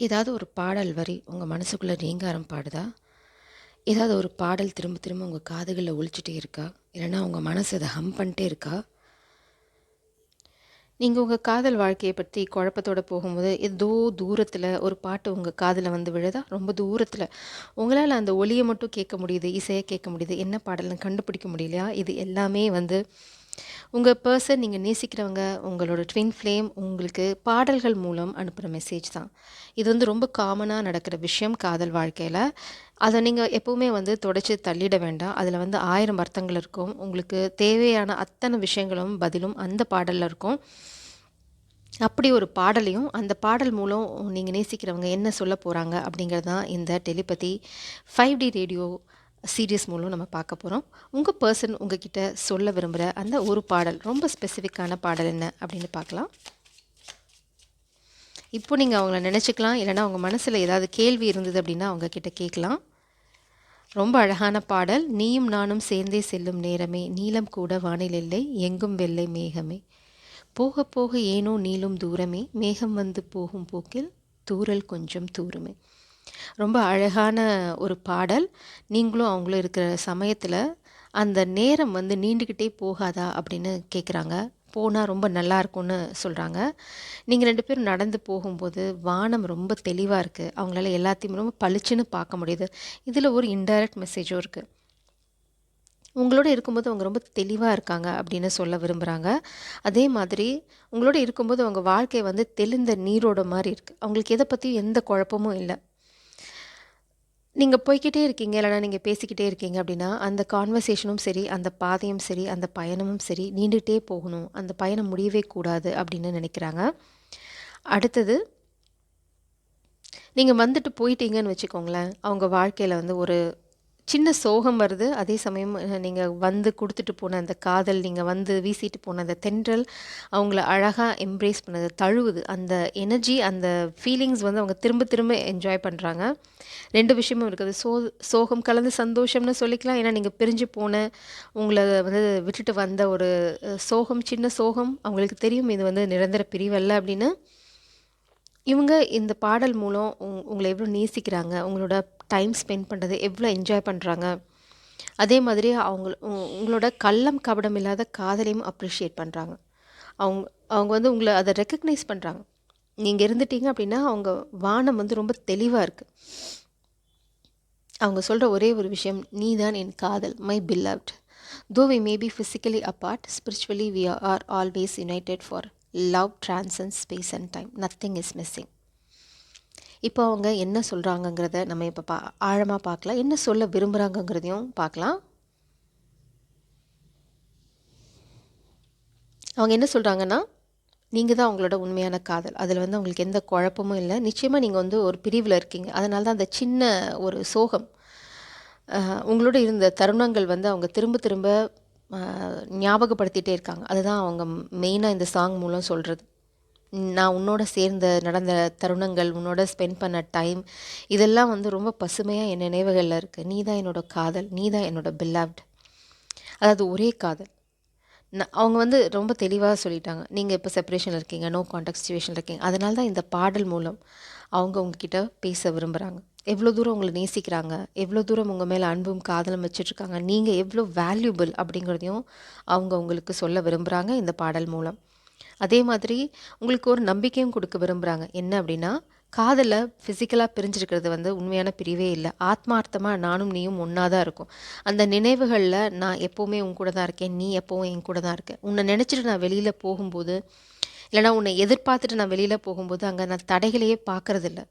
ஏதாவது ஒரு பாடல் வரி உங்கள் மனசுக்குள்ளே ரீங்காரம் பாடுதா? ஏதாவது ஒரு பாடல் திரும்ப திரும்ப உங்கள் காதுகளில் ஒலிச்சிட்டே இருக்கா? இல்லைன்னா உங்கள் மனசு அதை ஹம் பண்ணிட்டே இருக்கா? நீங்கள் உங்கள் காதல் வாழ்க்கையை பற்றி குழப்பத்தோடு போகும்போது ஏதோ தூரத்தில் ஒரு பாட்டு உங்கள் காதில் வந்து விழுதா? ரொம்ப தூரத்தில் உங்களால் அந்த ஒலியை மட்டும் கேட்க முடியுது, இசையை கேட்க முடியுது, என்ன பாடல்னு கண்டுபிடிக்க முடியலையா? இது எல்லாமே வந்து உங்கள் பர்சன், நீங்கள் நேசிக்கிறவங்க, உங்களோட ட்வின் ஃப்ளேம் உங்களுக்கு பாடல்கள் மூலம் அனுப்புகிற மெசேஜ் தான். இது வந்து ரொம்ப காமனாக நடக்கிற விஷயம் காதல் வாழ்க்கையில். அதை நீங்கள் எப்போவுமே வந்து தொடச்சி தள்ளிட வேண்டாம். அதில் வந்து 1000 அர்த்தங்கள் இருக்கும். உங்களுக்கு தேவையான அத்தனை விஷயங்களும் பதிலும் அந்த பாடலில் இருக்கும். அப்படி ஒரு பாடலையும் அந்த பாடல் மூலம் நீங்கள் நேசிக்கிறவங்க என்ன சொல்ல போகிறாங்க அப்படிங்கிறது தான் இந்த டெலிபதி 5D ரேடியோ சீரியஸ் மூலம் நம்ம பார்க்க போகிறோம். உங்கள் பர்சன் உங்ககிட்ட சொல்ல விரும்புகிற அந்த ஒரு பாடல், ரொம்ப ஸ்பெசிஃபிக்கான பாடல் என்ன அப்படின்னு பார்க்கலாம். இப்போ நீங்கள் அவங்கள நினச்சிக்கலாம், இல்லைனா அவங்க மனசில் ஏதாவது கேள்வி இருந்தது அப்படின்னா அவங்க கிட்ட கேட்கலாம். ரொம்ப அழகான பாடல். நீயும் நானும் சேர்ந்தே செல்லும் நேரமே, நீலம் கூட வானில் இல்லை, எங்கும் வெள்ளை மேகமே, போக போக ஏனோ நீளும் தூரமே, மேகம் வந்து போகும் போக்கில் தூறல் கொஞ்சம் தூருமே. ரொம்ப அழகான ஒரு பாடல். நீங்களும் அவங்களும் இருக்கிற சமயத்தில் அந்த நேரம் வந்து நீண்டுக்கிட்டே போகாதா அப்படின்னு கேட்குறாங்க. போனால் ரொம்ப நல்லா இருக்கும்னு சொல்கிறாங்க. நீங்கள் 2 பேரும் நடந்து போகும்போது வானம் ரொம்ப தெளிவாக இருக்குது. அவங்களால எல்லாத்தையும் ரொம்ப பளிச்சுன்னு பார்க்க முடியுது. இதில் ஒரு இன்டைரக்ட் மெசேஜும் இருக்குது. உங்களோட இருக்கும்போது அவங்க ரொம்ப தெளிவாக இருக்காங்க அப்படின்னு சொல்ல விரும்புகிறாங்க. அதே மாதிரி உங்களோட இருக்கும்போது அவங்க வாழ்க்கை வந்து தெளிந்த நீரோட மாதிரி இருக்குது. அவங்களுக்கு எதை பற்றியும் எந்த குழப்பமும் இல்லை. நீங்கள் போய்க்கிட்டே இருக்கீங்க, இல்லைனா நீங்கள் பேசிக்கிட்டே இருக்கீங்க அப்படின்னா அந்த கான்வர்சேஷனும் சரி, அந்த பாதையும் சரி, அந்த பயணமும் சரி நீண்டுகிட்டே போகணும், அந்த பயணம் முடியவே கூடாது அப்படின்னு நினைக்கிறாங்க. அடுத்தது, நீங்கள் வந்துட்டு போயிட்டீங்கன்னு வச்சுக்கோங்களேன், அவங்க வாழ்க்கையில் வந்து ஒரு சின்ன சோகம் வருது. அதே சமயம் நீங்கள் வந்து கொடுத்துட்டு போன அந்த காதல், நீங்கள் வந்து வீசிட்டு போன அந்த தென்றல் அவங்கள அழகாக எம்ப்ரேஸ் பண்ணது, தழுவுது. அந்த எனர்ஜி, அந்த ஃபீலிங்ஸ் வந்து அவங்க திரும்ப திரும்ப என்ஜாய் பண்ணுறாங்க. 2 விஷயமும் இருக்குது. சோகம் கலந்து சந்தோஷம்னு சொல்லிக்கலாம். ஏன்னா நீங்கள் பிரிஞ்சு போன, உங்களை வந்து விட்டுட்டு வந்த ஒரு சோகம், சின்ன சோகம். அவங்களுக்கு தெரியும் இது வந்து நிரந்தர பிரிவல்ல அப்படின்னு. இவங்க இந்த பாடல் மூலம் உங்களை எவ்வளோ நேசிக்கிறாங்க, உங்களோட டைம் ஸ்பெண்ட் பண்ணுறது எவ்வளோ என்ஜாய் பண்ணுறாங்க. அதே மாதிரி உங்களோட கள்ளம் கபடம் இல்லாத காதலையும் அப்ரிஷியேட் பண்ணுறாங்க. அவங்க அவங்க வந்து உங்களை அதை ரெக்கக்னைஸ் பண்ணுறாங்க. நீங்கள் இருந்துட்டீங்க அப்படின்னா அவங்க வானம் வந்து ரொம்ப தெளிவாக இருக்குது. அவங்க சொல்கிற ஒரே ஒரு விஷயம், நீ தான் என் காதல், my beloved. Though we may be physically apart, spiritually we are always united for love transcends space and time, nothing is missing. இப்போ அவங்க என்ன சொல்கிறாங்கங்கிறத நம்ம இப்போ ஆழமாக பார்க்கலாம். என்ன சொல்ல விரும்புகிறாங்கங்கிறதையும் பார்க்கலாம். அவங்க என்ன சொல்கிறாங்கன்னா, நீங்கள் தான் அவங்களோட உண்மையான காதல். அதில் வந்து அவங்களுக்கு எந்த குழப்பமும் இல்லை. நிச்சயமாக நீங்கள் வந்து ஒரு பிரிவில் இருக்கீங்க. அதனால தான் அந்த சின்ன ஒரு சோகம் உங்களோட இருந்த தருணங்கள் வந்து அவங்க திரும்ப திரும்ப ஞாபகப்படுத்திகிட்டே இருக்காங்க. அதுதான் அவங்க மெயினாக இந்த சாங் மூலம் சொல்கிறது. நான் உன்னோட சேர்ந்த நடந்த தருணங்கள், உன்னோட ஸ்பெண்ட் பண்ண டைம், இதெல்லாம் வந்து ரொம்ப பசுமையாக என் நினைவுகளில் இருக்குது. நீ தான் என்னோட காதல், நீ தான் என்னோட பில்லவ்ட். அதாவது ஒரே காதல். அவங்க வந்து ரொம்ப தெளிவாக சொல்லிட்டாங்க. நீங்கள் இப்போ செப்பரேஷனில் இருக்கீங்க, நோ கான்டாக்ட் சிச்சுவேஷனில் இருக்கீங்க. அதனால தான் இந்த பாடல் மூலம் அவங்க உங்ககிட்ட பேச விரும்புகிறாங்க. எவ்வளோ தூரம் உங்களை நேசிக்கிறாங்க, எவ்வளோ தூரம் உங்கள் மேலே அன்பும் காதலும் வச்சிட்ருக்காங்க, நீங்கள் எவ்வளோ வேல்யூபிள் அப்படிங்கிறதையும் அவங்க உங்களுக்கு சொல்ல விரும்புகிறாங்க இந்த பாடல் மூலம். அதே மாதிரி உங்களுக்கு ஒரு நம்பிக்கையும் கொடுக்க விரும்புகிறாங்க. என்ன அப்படின்னா, காதலில் ஃபிசிக்கலாக பிரிஞ்சிருக்கிறது வந்து உண்மையான பிரிவே இல்லை. ஆத்மார்த்தமாக நானும் நீயும் ஒன்றா தான் இருக்கும். அந்த நினைவுகளில் நான் எப்போவுமே உன் கூட தான் இருக்கேன், நீ எப்போவும் என் கூட தான் இருக்கேன். உன்னை நினச்சிட்டு நான் வெளியில் போகும்போது, இல்லைனா உன்னை எதிர்பார்த்துட்டு நான் வெளியில் போகும்போது அங்கே நான் தடைகளையே பார்க்குறதில்ல.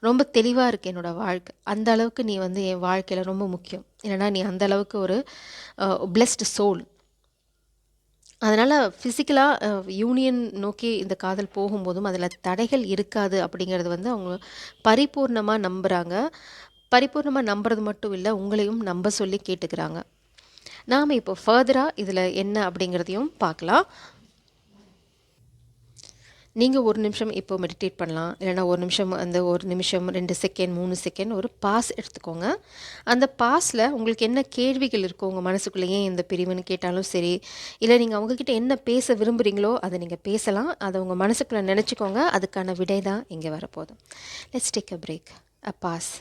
ரொம்ப தெளிவாக இருக்குது என்னோடய வாழ்க்கை. அந்த அளவுக்கு நீ வந்து என் வாழ்க்கையில் ரொம்ப முக்கியம். இல்லைனா நீ அந்த அளவுக்கு ஒரு பிளெஸ்டு சோல். அதனால் ஃபிசிக்கலாக யூனியன் நோக்கி இந்த காதல் போகும்போதும் அதில் தடைகள் இருக்காது அப்படிங்கிறது வந்து அவங்க பரிபூர்ணமாக நம்புகிறாங்க. பரிபூர்ணமாக நம்புறது மட்டும் இல்லை, உங்களையும் நம்ப சொல்லி கேட்டுக்கிறாங்க. நாம் இப்போ ஃபர்தராக இதில் என்ன அப்படிங்கிறதையும் பார்க்கலாம். நீங்கள் ஒரு நிமிஷம் இப்போ மெடிடேட் பண்ணலாம், இல்லைனா ஒரு நிமிஷம் அந்த ஒரு நிமிஷம் 2 செகண்ட் 3 செகண்ட் ஒரு பாஸ் எடுத்துக்கோங்க. அந்த பாஸில் உங்களுக்கு என்ன கேள்விகள் இருக்கோ உங்கள் மனசுக்குள்ளே, ஏன் இந்த பிரிவுன்னு கேட்டாலும் சரி, இல்லை நீங்கள் அவங்கக்கிட்ட என்ன பேச விரும்புகிறீங்களோ அதை நீங்கள் பேசலாம். அதை உங்கள் மனசுக்குள்ளே நினச்சிக்கோங்க. அதுக்கான விடை தான் இங்கே வரப்போகுது. Let's take a break, a pause.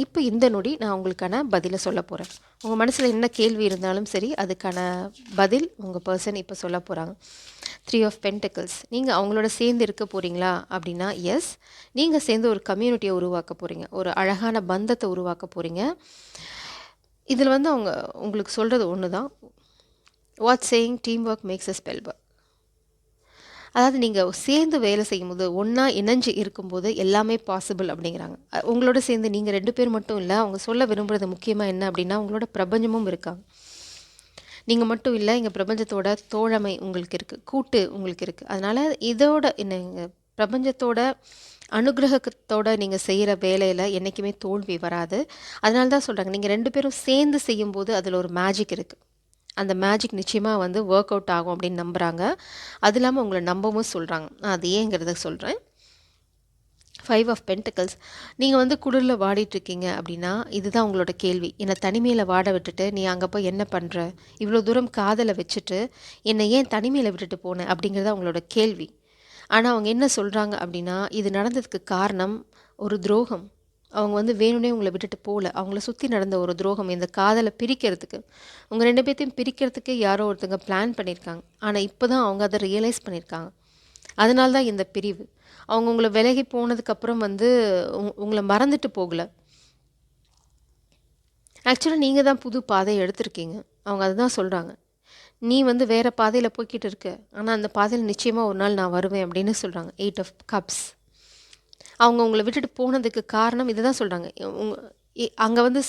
இப்போ இந்த நொடி நான் உங்களுக்கான பதிலை சொல்ல போகிறேன். உங்கள் மனசில் என்ன கேள்வி இருந்தாலும் சரி, அதுக்கான பதில் உங்கள் பர்சன் இப்போ சொல்ல போகிறாங்க. 3 ஆஃப் பென்டக்கிள்ஸ். நீங்கள் அவங்களோட சேர்ந்து இருக்க போகிறீங்களா அப்படின்னா எஸ். நீங்கள் சேர்ந்து ஒரு கம்யூனிட்டியை உருவாக்க போகிறீங்க, ஒரு அழகான பந்தத்தை உருவாக்க போகிறீங்க. இதில் வந்து அவங்க உங்களுக்கு சொல்கிறது ஒன்று தான், what saying team work maths a spell work. அதாவது நீங்கள் சேர்ந்து வேலை செய்யும்போது, ஒன்றா இணைஞ்சு இருக்கும்போது எல்லாமே பாசிபிள் அப்படிங்கிறாங்க. உங்களோட சேர்ந்து நீங்கள் 2 பேர் மட்டும் இல்லை, அவங்க சொல்ல விரும்புகிறது முக்கியமாக என்ன அப்படின்னா, உங்களோட பிரபஞ்சமும் இருக்காங்க. நீங்கள் மட்டும் இல்லை, இங்கே பிரபஞ்சத்தோட தோழமை உங்களுக்கு இருக்குது, கூட்டு உங்களுக்கு இருக்குது. அதனால் இதோட என்ன, பிரபஞ்சத்தோட அனுகிரகத்தோட நீங்கள் செய்கிற வேலையில் என்றைக்குமே தோல்வி வராது. அதனால தான் சொல்கிறாங்க, நீங்கள் 2 பேரும் சேர்ந்து செய்யும்போது அதில் ஒரு மேஜிக் இருக்குது. அந்த மேஜிக் நிச்சயமாக வந்து ஒர்க் அவுட் ஆகும் அப்படின்னு நம்புகிறாங்க. அது இல்லாமல் உங்களை நம்பவும் சொல்கிறாங்க. நான் அது ஏங்கிறத சொல்கிறேன். 5 ஆஃப் பென்டக்கிள்ஸ். நீங்கள் வந்து குளிரில் வாடிட்டுருக்கீங்க அப்படின்னா இதுதான் உங்களோட கேள்வி. என்னை தனிமையில் வாட விட்டுட்டு நீ அங்கே போய் என்ன பண்ணுற, இவ்வளோ தூரம் காதலை வச்சுட்டு என்னை ஏன் தனிமையில் விட்டுட்டு போனேன் அப்படிங்கிறத அவங்களோட கேள்வி. ஆனால் அவங்க என்ன சொல்கிறாங்க அப்படின்னா, இது நடந்ததுக்கு காரணம் ஒரு துரோகம். அவங்க வந்து வேணும்னே உங்களை விட்டுட்டு போகல. அவங்கள சுற்றி நடந்த ஒரு துரோகம், இந்த காதலை பிரிக்கிறதுக்கு, உங்கள் 2 பேர்த்தையும் பிரிக்கிறதுக்கு யாரோ ஒருத்தங்க பிளான் பண்ணியிருக்காங்க. ஆனால் இப்போ தான் அவங்க அதை ரியலைஸ் பண்ணியிருக்காங்க. அதனால தான் இந்த பிரிவு. அவங்க உங்களை விலகி போனதுக்கப்புறம் வந்து உங்களை மறந்துட்டு போகல. ஆக்சுவலாக நீங்கள் தான் புது பாதையை எடுத்திருக்கீங்க. அவங்க அதுதான் சொல்கிறாங்க. நீ வந்து வேறு பாதையில் போய்கிட்டு இருக்க, ஆனால் அந்த பாதையில் நிச்சயமாக ஒரு நாள் நான் வருவேன் அப்படின்னு சொல்கிறாங்க. 8 ஆஃப் கப்ஸ். அவங்க உங்களை விட்டுட்டு போனதுக்கு காரணம் இதை தான் சொல்கிறாங்க. அங்கே வந்து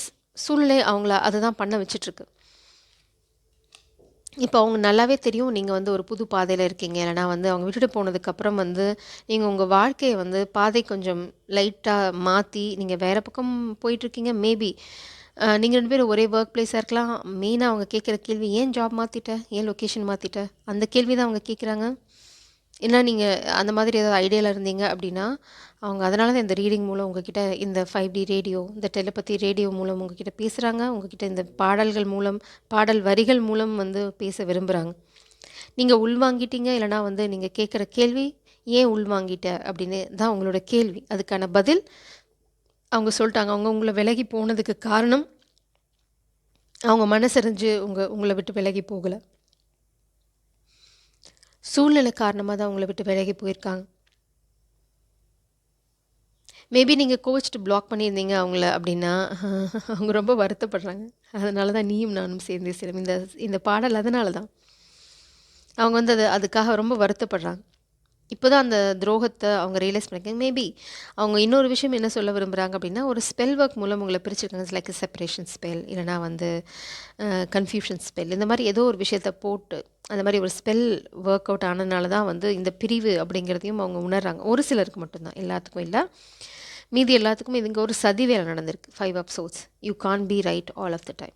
சூழ்நிலை அவங்கள அதை தான் பண்ண வச்சிட்ருக்கு. இப்போ அவங்க நல்லாவே தெரியும் நீங்கள் வந்து ஒரு புது பாதையில் இருக்கீங்க, இல்லைனா வந்து அவங்க விட்டுட்டு போனதுக்கப்புறம் வந்து நீங்கள் உங்கள் வாழ்க்கையை வந்து பாதை கொஞ்சம் லைட்டாக மாற்றி நீங்கள் வேறு பக்கம் போயிட்டுருக்கீங்க. மேபி நீங்கள் 2 பேரும் ஒரே ஒர்க் பிளேஸாக இருக்கலாம். மெயினாக அவங்க கேட்குற கேள்வி, ஏன் ஜாப் மாற்றிட்ட, ஏன் லொக்கேஷன் மாற்றிட்ட, அந்த கேள்வி தான் அவங்க கேட்குறாங்க. ஏன்னா நீங்கள் அந்த மாதிரி ஏதாவது ஐடியாவில் இருந்தீங்க அப்படின்னா அவங்க அதனால தான் இந்த ரீடிங் மூலம் உங்ககிட்ட இந்த 5D ரேடியோ, இந்த டெலிபதி ரேடியோ மூலம் உங்ககிட்ட பேசுகிறாங்க. உங்ககிட்ட இந்த பாடல்கள் மூலம், பாடல் வரிகள் மூலம் வந்து பேச விரும்புகிறாங்க. நீங்கள் உள்வாங்கிட்டீங்க, இல்லைனா வந்து நீங்கள் கேட்குற கேள்வி, ஏன் உள்வாங்கிட்ட அப்படின்னு தான் உங்களோட கேள்வி. அதுக்கான பதில் அவங்க சொல்லிட்டாங்க. அவங்க உங்களை விலகி போனதுக்கு காரணம் அவங்க மனசறிஞ்சு உங்களை விட்டு விலகி போகலை, சூழ்நிலை காரணமாக தான் உங்களை விட்டு விலகி போயிருக்காங்க. மேபி நீங்கள் கோச்சிட்டு பிளாக் பண்ணியிருந்தீங்க அவங்கள அப்படின்னா அவங்க ரொம்ப வருத்தப்படுறாங்க. அதனால தான் நீயும் நானும் சேர்ந்தே சேரும் இந்த பாடல். அதனால தான் அவங்க வந்து அதுக்காக ரொம்ப வருத்தப்படுறாங்க. இப்போ தான் அந்த துரோகத்தை அவங்க ரியலைஸ் பண்ணியிருக்காங்க. மேபி அவங்க இன்னொரு விஷயம் என்ன சொல்ல விரும்புகிறாங்க அப்படின்னா, ஒரு ஸ்பெல் ஒர்க் மூலம் உங்களை பிரிச்சிருக்காங்க. லைக் செப்பரேஷன் ஸ்பெல், இல்லைனா வந்து கன்ஃபியூஷன் ஸ்பெல், இந்த மாதிரி ஏதோ ஒரு விஷயத்தை போட்டு அந்த மாதிரி ஒரு ஸ்பெல் ஒர்க் அவுட் ஆனதுனால தான் வந்து இந்த பிரிவு அப்படிங்கிறதையும் அவங்க உணர்றாங்க. ஒரு சிலருக்கு மட்டும்தான், எல்லாத்துக்கும் இல்லை. மீதி எல்லாத்துக்கும் இது இங்கே ஒரு சதி வேலை நடந்திருக்கு. 5 of sorts. You can't be right all of the time.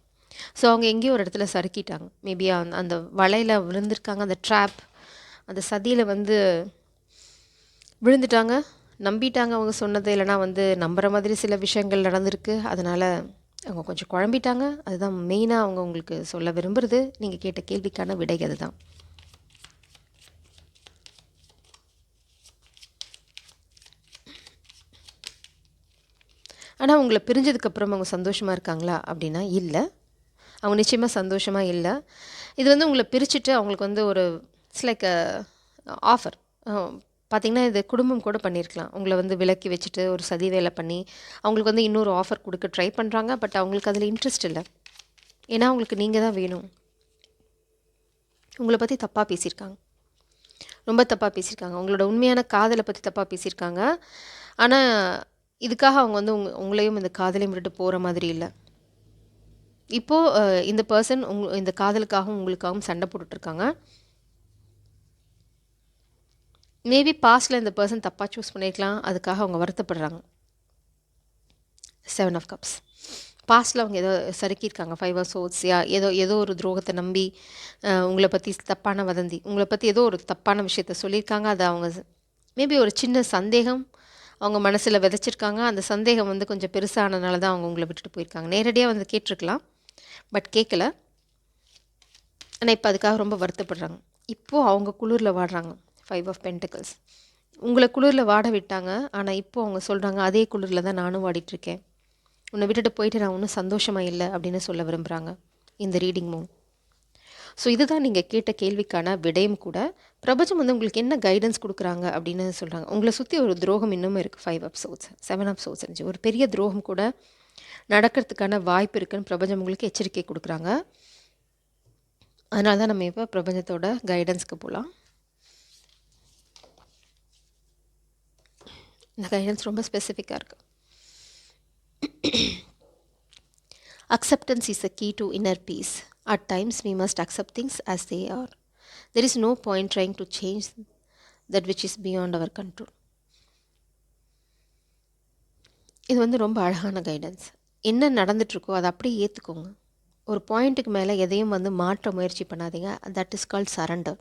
So அவங்க எங்கேயோ ஒரு இடத்துல சறுக்கிட்டாங்க. மேபி அந்த வலையில் விழுந்திருக்காங்க, அந்த ட்ராப், அந்த சதியில் வந்து விழுந்துட்டாங்க, நம்பிட்டாங்க அவங்க சொன்னது. இல்லைனா வந்து நம்புகிற மாதிரி சில விஷயங்கள் நடந்திருக்கு. அதனால் அவங்க கொஞ்சம் குழம்பிட்டாங்க. அதுதான் மெயினாக அவங்க உங்களுக்கு சொல்ல விரும்புகிறது. நீங்கள் கேட்ட கேள்விக்கான விடை அதுதான். ஆனால் உங்களை பிரிஞ்சதுக்கப்புறம் அவங்க சந்தோஷமாக இருக்காங்களா அப்படின்னா இல்லை. அவங்க நிச்சயமாக சந்தோஷமாக இல்லை. இது வந்து உங்களை பிரிச்சுட்டு அவங்களுக்கு வந்து ஒரு இட்ஸ் லைக் ஆஃபர். பார்த்திங்கன்னா இது குடும்பம் கூட பண்ணியிருக்கலாம். உங்களை வந்து விலக்கி வச்சுட்டு ஒரு சதி வேலை பண்ணி அவங்களுக்கு வந்து இன்னொரு ஆஃபர் கொடுக்க ட்ரை பண்ணுறாங்க. பட் அவங்களுக்கு அதில் இன்ட்ரெஸ்ட் இல்லை. ஏன்னா அவங்களுக்கு நீங்கள் தான் வேணும். உங்களை பற்றி தப்பாக பேசியிருக்காங்க, ரொம்ப தப்பாக பேசியிருக்காங்க. உங்களோட உண்மையான காதலை பற்றி தப்பாக பேசியிருக்காங்க. ஆனால் இதுக்காக அவங்க வந்து உங்களையும் இந்த காதலையும் விட்டுட்டு போகிற மாதிரி இல்லை. இப்போது இந்த பர்சன் இந்த காதலுக்காகவும் உங்களுக்காகவும் சண்டை போட்டுட்ருக்காங்க. மேபி பாஸ்டில் இந்த பர்சன் தப்பாக சூஸ் பண்ணியிருக்கலாம். அதுக்காக அவங்க வருத்தப்படுறாங்க. 7 ஆஃப் கப்ஸ். பாஸ்ட்டில் அவங்க ஏதோ சறுக்கியிருக்காங்க 5 ஆஃப் சோர்ட்ஸ் ஏதோ ஏதோ ஒரு துரோகத்தை நம்பி உங்களை பற்றி தப்பான வதந்தி, உங்களை பற்றி ஏதோ ஒரு தப்பான விஷயத்த சொல்லியிருக்காங்க. அது அவங்க மேபி ஒரு சின்ன சந்தேகம் அவங்க மனசில் விதைச்சிருக்காங்க. அந்த சந்தேகம் வந்து கொஞ்சம் பெருசானனால தான் அவங்க உங்களை விட்டுட்டு போயிருக்காங்க. நேரடியாக வந்து கேட்டிருக்கலாம், பட் கேட்கல. ஆனால் இப்போ அதுக்காக ரொம்ப வருத்தப்படுறாங்க. இப்போது அவங்க குளிரில் வாடுறாங்க. 5 ஆஃப் பென்டிகல்ஸ் உங்களை குளிரில் வாட விட்டாங்க. ஆனால் இப்போ அவங்க சொல்கிறாங்க, அதே குளிரில் தான் நானும் வாடிட்டுருக்கேன், உன்னை விட்டுட்டு போயிட்டு நான் ஒன்றும் சந்தோஷமாக இல்லை அப்படின்னு சொல்ல விரும்புகிறாங்க இந்த ரீடிங் மூலம். ஸோ இதுதான் நீங்கள் கேட்ட கேள்விக்கான விடயம் கூட. பிரபஞ்சம் வந்து உங்களுக்கு என்ன கைடன்ஸ் கொடுக்குறாங்க அப்படின்னு சொல்கிறாங்க. உங்களை சுற்றி ஒரு துரோகம் இன்னும் இருக்குது. 5 ஆஃப் சோர்ட்ஸ், 7 ஆஃப் சோர்ட்ஸ் இருந்துச்சு. ஒரு பெரிய துரோகம் கூட நடக்கிறதுக்கான வாய்ப்பு இருக்குன்னு பிரபஞ்சம் உங்களுக்கு எச்சரிக்கை கொடுக்குறாங்க. அதனால தான் நம்ம இப்போ பிரபஞ்சத்தோட கைடன்ஸ்க்கு போகலாம். இந்த கைடன்ஸ் ரொம்ப ஸ்பெசிஃபிக்காக இருக்குது. Acceptance is the key to inner peace. At times we must accept things as they are. There is no point trying to change that which is beyond our control. இது வந்து ரொம்ப அழகான கைடன்ஸ். என்ன நடந்துட்டுருக்கோ அதை அப்படியே ஏற்றுக்கோங்க. ஒரு பாயிண்ட்டுக்கு மேலே எதையும் வந்து மாற்ற முயற்சி பண்ணாதீங்க. That is called surrender.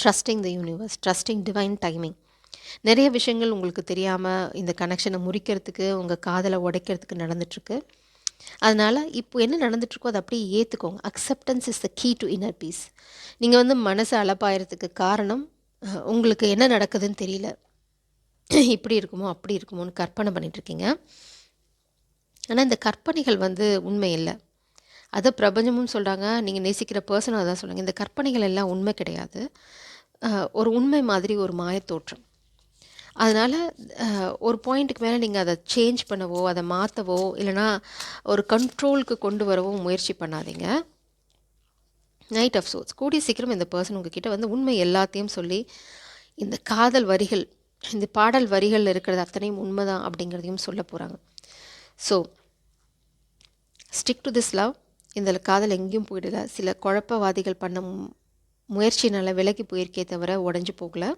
Trusting the universe, trusting divine timing. நிறைய விஷயங்கள் உங்களுக்கு தெரியாமல் இந்த கனெக்ஷனை முறிக்கிறதுக்கு, உங்கள் காதலை உடைக்கிறதுக்கு நடந்துட்டுருக்கு. அதனால் இப்போ என்ன நடந்துட்டுருக்கோ அதை அப்படியே ஏற்றுக்கோங்க. Acceptance is the key to inner peace. நீங்கள் வந்து மனசு அலப்பாயறதுக்கு காரணம் உங்களுக்கு என்ன நடக்குதுன்னு தெரியல, இப்படி இருக்குமோ அப்படி இருக்குமோன்னு கற்பனை பண்ணிகிட்ருக்கீங்க. ஆனால் இந்த கற்பனைகள் வந்து உண்மை இல்லை. அதை பிரபஞ்சமும் சொல்கிறாங்க, நீங்கள் நேசிக்கிற பர்சனும் அதான் சொல்கிறாங்க. இந்த கற்பனைகள் எல்லாம் உண்மை கிடையாது, ஒரு உண்மை மாதிரி ஒரு மாயத்தோற்றம். அதனால் ஒரு பாயிண்ட்டுக்கு மேலே நீங்கள் அதை சேஞ்ச் பண்ணவோ, அதை மாற்றவோ, இல்லைனா ஒரு கண்ட்ரோலுக்கு கொண்டு வரவோ முயற்சி பண்ணாதீங்க. நைட் ஆஃப் சோர்ட்ஸ், கூடிய சீக்கிரம் இந்த பர்சன் உங்ககிட்ட வந்து உண்மை எல்லாத்தையும் சொல்லி, இந்த காதல் வரிகள், இந்த பாடல் வரிகளில் இருக்கிறது அத்தனையும் உண்மைதான் அப்படிங்கிறதையும் சொல்ல போகிறாங்க. So stick to this love. இந்த காதல் எங்கேயும் போயிடல. சில குழப்பவாதிகள் பண்ண முயற்சினால் விலகி போயிருக்கே தவிர உடஞ்சி போகலை.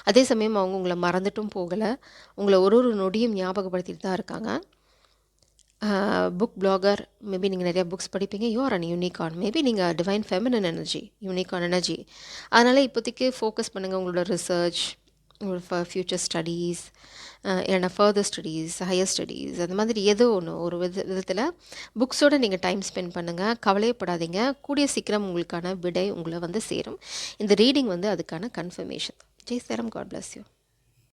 அதே சமயம் அவங்க உங்களை மறந்துட்டும் போகலை, உங்களை ஒரு ஒரு நொடியும் ஞாபகப்படுத்திட்டு தான் இருக்காங்க. புக் பிளாகர், மேபி நீங்கள் நிறையா புக்ஸ் படிப்பீங்க. You are an unicorn. Maybe நீங்கள் divine feminine energy, unicorn energy. அதனால் இப்போதைக்கு ஃபோக்கஸ் பண்ணுங்கள் உங்களோட ரிசர்ச், உங்களோட ஃப்யூச்சர் ஸ்டடீஸ், இல்லைனா ஃபர்தர் ஸ்டடீஸ், ஹையர் ஸ்டடீஸ், அந்த மாதிரி ஏதோ ஒன்று ஒரு விதத்தில் புக்ஸோடு நீங்கள் டைம் ஸ்பெண்ட் பண்ணுங்கள். கவலையப்படாதீங்க, கூடிய சீக்கிரம் உங்களுக்கான விடை உங்களை வந்து சேரும். இந்த ரீடிங் வந்து அதுக்கான கன்ஃபர்மேஷன். ஜெய் சேரம். God bless you.